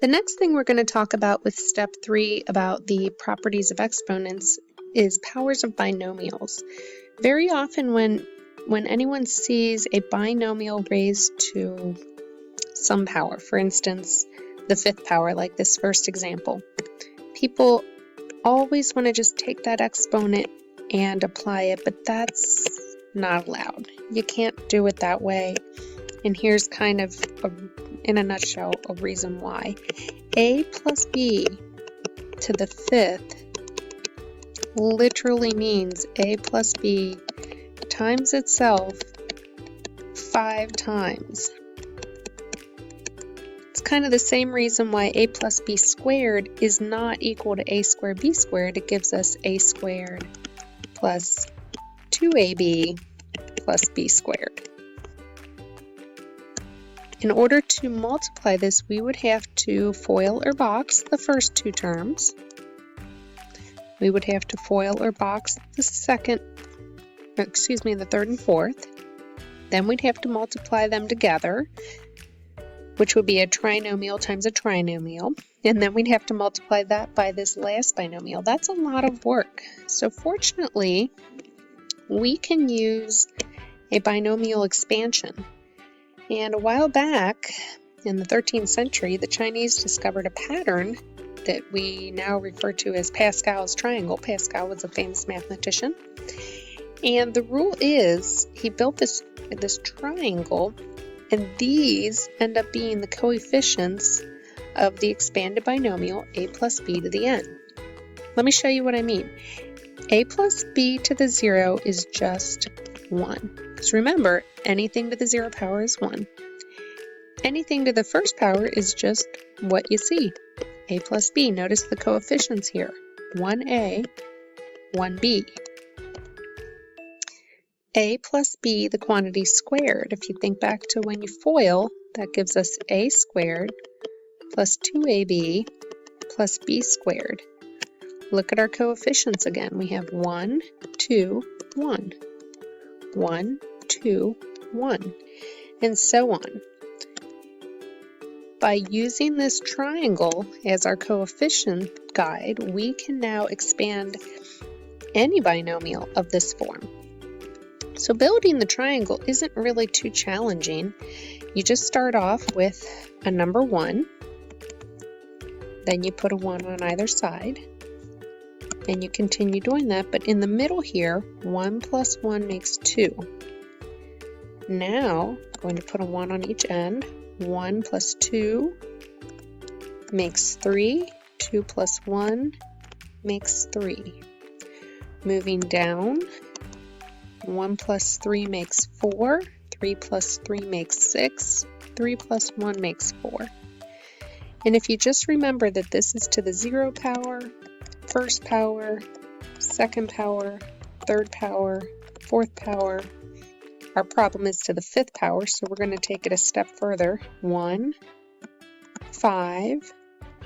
The next thing we're going to talk about with step 3 about the properties of exponents is powers of binomials. Very often when anyone sees a binomial raised to some power, for instance, the 5th power, like this first example, people always want to just take that exponent and apply it, but that's not allowed. You can't do it that way. And here's kind of, in a nutshell, a reason why. A plus b to the 5th literally means a plus b times itself 5 times. It's kind of the same reason why a plus b squared is not equal to a squared b squared. It gives us a squared plus 2ab plus b squared. In order to multiply this, we would have to FOIL or box the first 2 terms. We would have to FOIL or box the the 3rd and 4th. Then we'd have to multiply them together, which would be a trinomial times a trinomial. And then we'd have to multiply that by this last binomial. That's a lot of work. So fortunately, we can use a binomial expansion. And a while back, in the 13th century, the Chinese discovered a pattern that we now refer to as Pascal's triangle. Pascal was a famous mathematician. And the rule is, he built this triangle, and these end up being the coefficients of the expanded binomial a plus b to the n. Let me show you what I mean. A plus b to the 0 is just 1. So remember, anything to the 0 power is 1. Anything to the 1st power is just what you see, a plus b. Notice the coefficients here, 1a, 1b. A plus b, the quantity squared. If you think back to when you FOIL, that gives us a squared plus 2ab plus b squared. Look at our coefficients again. We have 1, 2, 1. 1, 2, 1, and so on. By using this triangle as our coefficient guide, we can now expand any binomial of this form. So building the triangle isn't really too challenging. You just start off with a number 1, then you put a 1 on either side, and you continue doing that, but in the middle here, 1 plus 1 makes 2. Now, I'm going to put a 1 on each end. 1 plus 2 makes 3. 2 plus 1 makes 3. Moving down, 1 plus 3 makes 4. 3 plus 3 makes 6. 3 plus 1 makes 4. And if you just remember that this is to the 0 power, 1st power, 2nd power, 3rd power, 4th power. Our problem is to the 5th power, so we're going to take it a step further. 1, 5,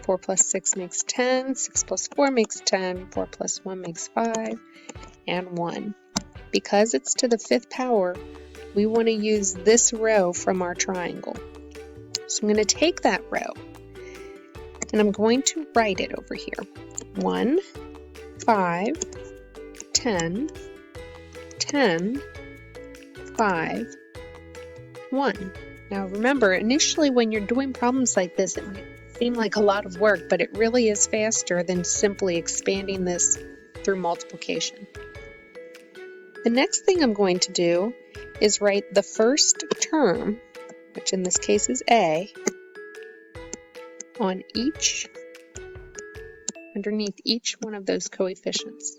4 plus 6 makes 10, 6 plus 4 makes 10, 4 plus 1 makes 5, and 1. Because it's to the 5th power, we want to use this row from our triangle. So I'm going to take that row, and I'm going to write it over here. 1, 5, 10, 10, 5, 1. Now remember, initially when you're doing problems like this, it might seem like a lot of work, but it really is faster than simply expanding this through multiplication. The next thing I'm going to do is write the first term, which in this case is a, on underneath each one of those coefficients.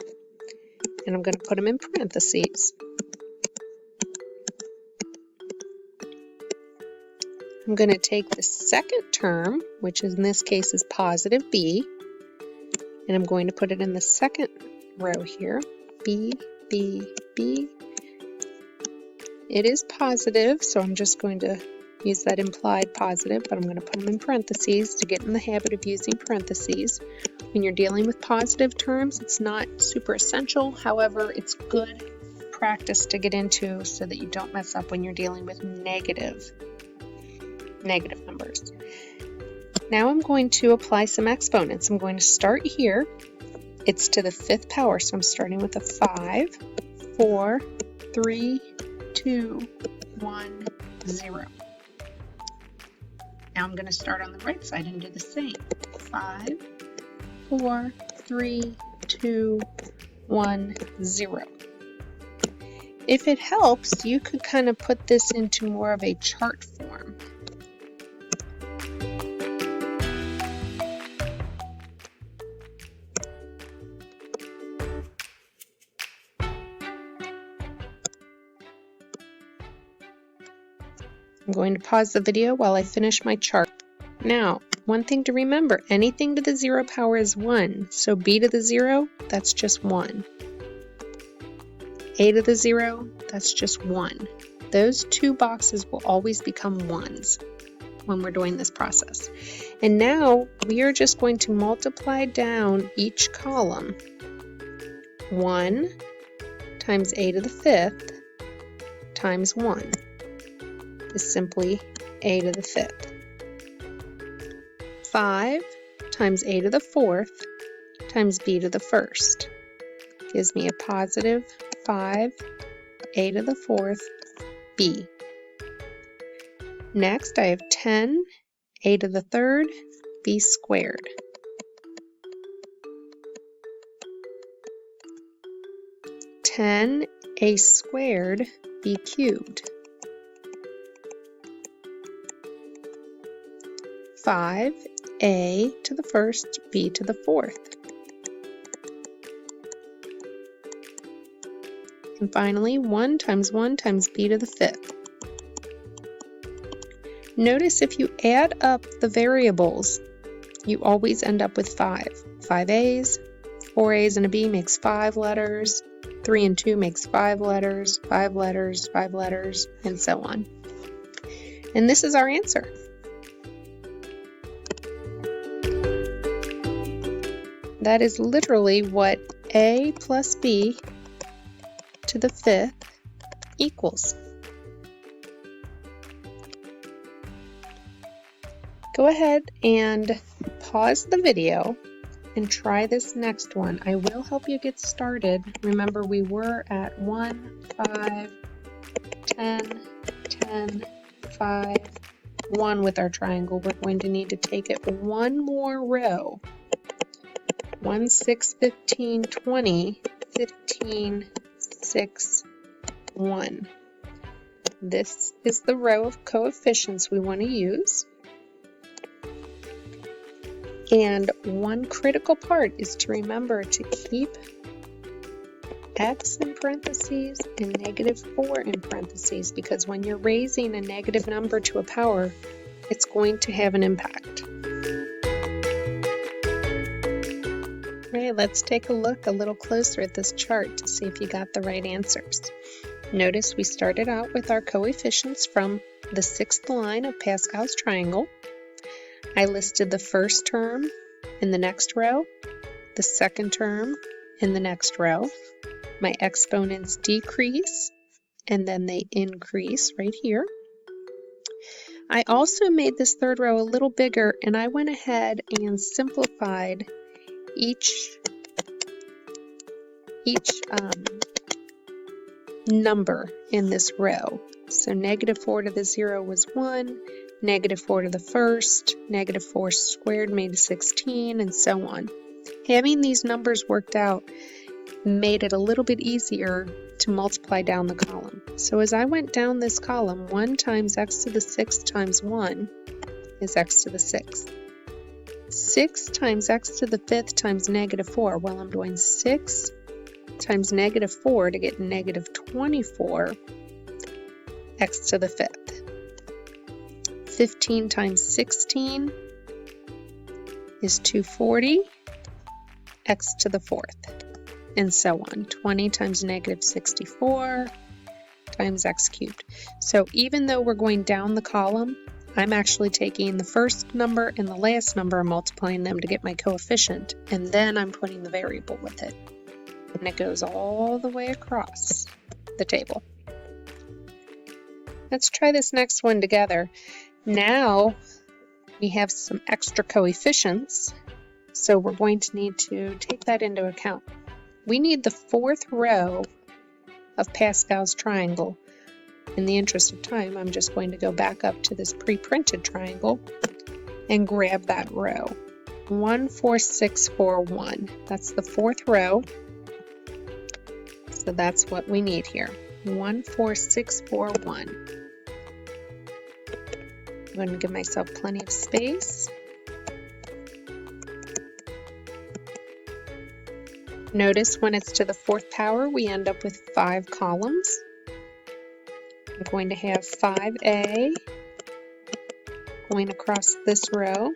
And I'm going to put them in parentheses. I'm going to take the second term, which in this case is positive b, and I'm going to put it in the second row here, b, b, b. It is positive, so I'm just going to use that implied positive, but I'm going to put them in parentheses to get in the habit of using parentheses. When you're dealing with positive terms, it's not super essential. However, it's good practice to get into so that you don't mess up when you're dealing with negative numbers. Now I'm going to apply some exponents. I'm going to start here. It's to the 5th power, so I'm starting with a 5, 4, 3, 2, 1, 0. Now I'm going to start on the right side and do the same. 5, 4, 3, 2, 1, 0. If it helps, you could kind of put this into more of a chart form. I'm going to pause the video while I finish my chart. Now, one thing to remember, anything to the 0 power is 1, so b to the 0, that's just 1. A to the 0, that's just 1. Those two boxes will always become 1s when we're doing this process. And now we are just going to multiply down each column. 1 times a to the 5th times 1 is simply a to the 5th. 5 times a to the 4th times b to the 1st gives me a positive 5 a to the 4th b. Next I have 10 a to the 3rd b squared. 10 a squared b cubed. 5 a to the 1st b to the 4th. And finally, 1 times b to the 5th. Notice if you add up the variables, you always end up with 5. 5 a's, 4 a's and a b makes 5 letters, 3 and 2 makes 5 letters, 5 letters, 5 letters, and so on. And this is our answer. That is literally what a plus b to the 5th equals. Go ahead and pause the video and try this next one. I will help you get started. Remember, we were at 1, 5, 10, 10, 5, 1 with our triangle. We're going to need to take it one more row. 1, 6, 15, 20, 15, 6, 1. This is the row of coefficients we want to use. And one critical part is to remember to keep x in parentheses and -4 in parentheses, because when you're raising a negative number to a power, it's going to have an impact. Right, let's take a look a little closer at this chart to see if you got the right answers. Notice we started out with our coefficients from the 6th line of Pascal's triangle. I listed the first term in the next row, the second term in the next row. My exponents decrease and then they increase right here. I also made this third row a little bigger, and I went ahead and simplified each number in this row. So -4 to the 0 was 1, -4 to the 1st, -4 squared made 16, and so on. Having these numbers worked out made it a little bit easier to multiply down the column. So as I went down this column, 1 times x to the 6th times 1 is x to the 6th. 6 times x to the 5th times -4. Well, I'm doing 6 times -4 to get -24 x to the 5th. 15 times 16 is 240 x to the 4th, and so on. 20 times -64 times x cubed. So even though we're going down the column, I'm actually taking the first number and the last number and multiplying them to get my coefficient, and then I'm putting the variable with it. And it goes all the way across the table. Let's try this next one together. Now we have some extra coefficients, so we're going to need to take that into account. We need the fourth row of Pascal's triangle. In the interest of time, I'm just going to go back up to this pre-printed triangle and grab that row. 1, 4, 6, 4, 1. That's the fourth row. So that's what we need here. 1, 4, 6, 4, 1. I'm going to give myself plenty of space. Notice when it's to the fourth power, we end up with 5 columns. I'm going to have 5a going across this row.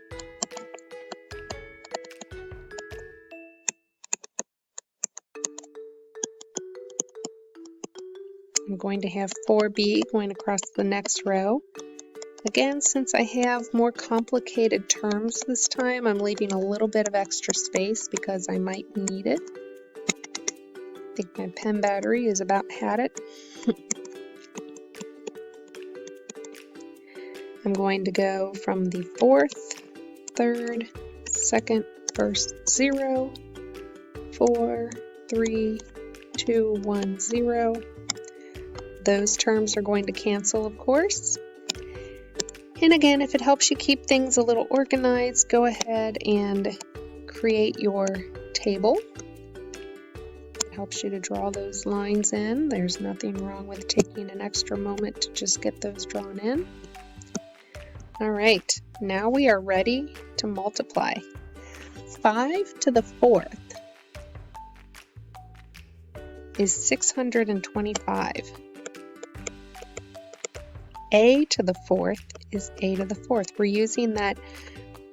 I'm going to have 4b going across the next row. Again, since I have more complicated terms this time, I'm leaving a little bit of extra space because I might need it. I think my pen battery is about had it. I'm going to go from the fourth, third, second, first, 0, 4, 3, 2, 1, 0. Those terms are going to cancel, of course. And again, if it helps you keep things a little organized, go ahead and create your table. It helps you to draw those lines in. There's nothing wrong with taking an extra moment to just get those drawn in. All right, now we are ready to multiply. 5 to the fourth is 625. A to the fourth is a to the fourth. We're using that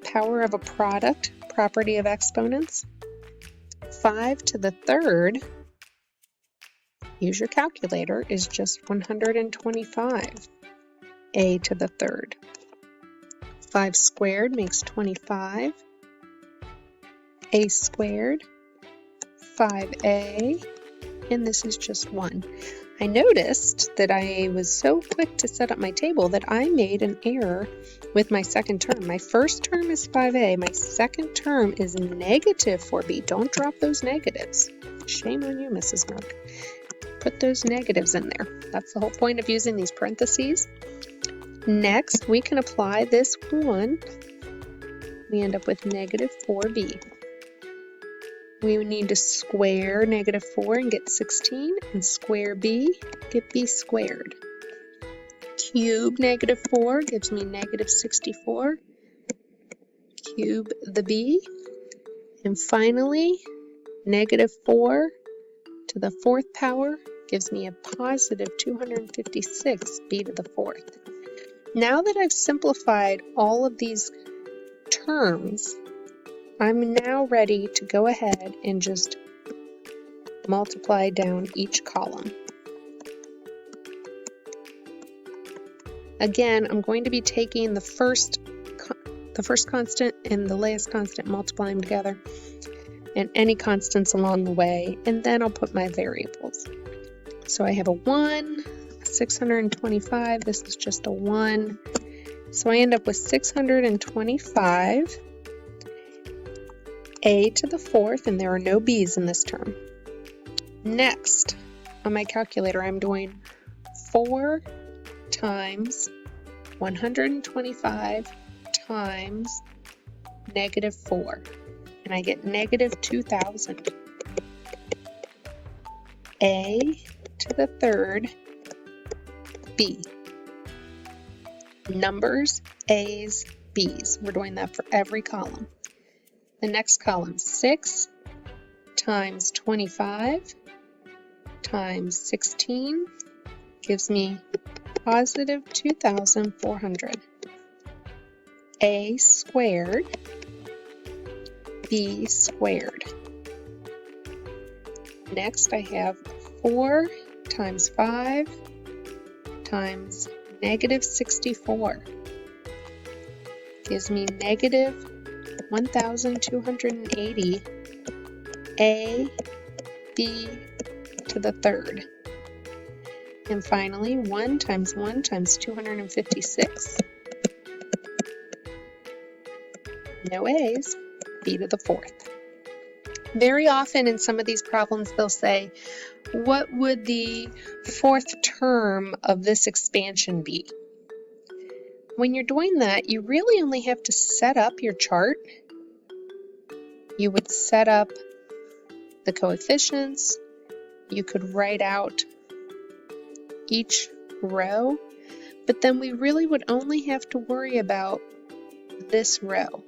power of a product property of exponents. 5 to the third, use your calculator, is just 125. A to the third. 5 squared makes 25. A squared, 5a, and this is just 1. I noticed that I was so quick to set up my table that I made an error with my second term. My first term is 5a. My second term is negative 4b. Don't drop those negatives. Shame on you, Mrs. Mark. Put those negatives in there. That's the whole point of using these parentheses. Next, we can apply this 1. We end up with negative 4b. We need to square negative 4 and get 16, and square b, get b squared. Cube negative 4 gives me negative 64. Cube the b. And finally, negative 4 to the fourth power gives me a positive 256, b to the fourth. Now that I've simplified all of these terms, I'm now ready to go ahead and just multiply down each column. Again, I'm going to be taking the first constant and the last constant, multiplying them together, and any constants along the way, and then I'll put my variables. So I have a 1, a 625, this is just a 1, so I end up with 625. A to the fourth, and there are no b's in this term. Next, on my calculator, I'm doing 4 times 125 times negative 4, and I get negative 2,000. A to the third, b. Numbers, a's, b's. We're doing that for every column. The next column, 6 times 25 times 16 gives me positive 2,400. A squared, b squared. Next I have 4 times 5 times negative 64 gives me negative 1,280, a, b to the third. And finally, 1 times 256 No A's, b to the 4th. Very often in some of these problems they'll say, what would the 4th term of this expansion be? When you're doing that, you really only have to set up your chart. You would set up the coefficients. You could write out each row, but then we really would only have to worry about this row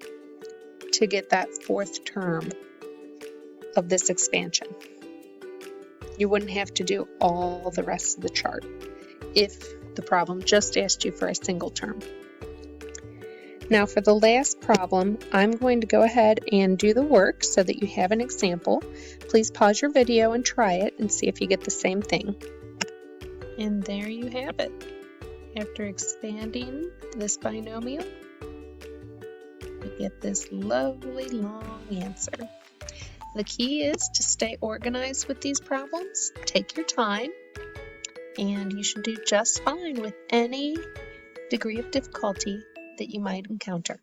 to get that 4th term of this expansion. You wouldn't have to do all the rest of the chart if the problem just asked you for a single term. Now for the last problem, I'm going to go ahead and do the work so that you have an example. Please pause your video and try it and see if you get the same thing. And there you have it. After expanding this binomial, you get this lovely long answer. The key is to stay organized with these problems. Take your time, and you should do just fine with any degree of difficulty that you might encounter.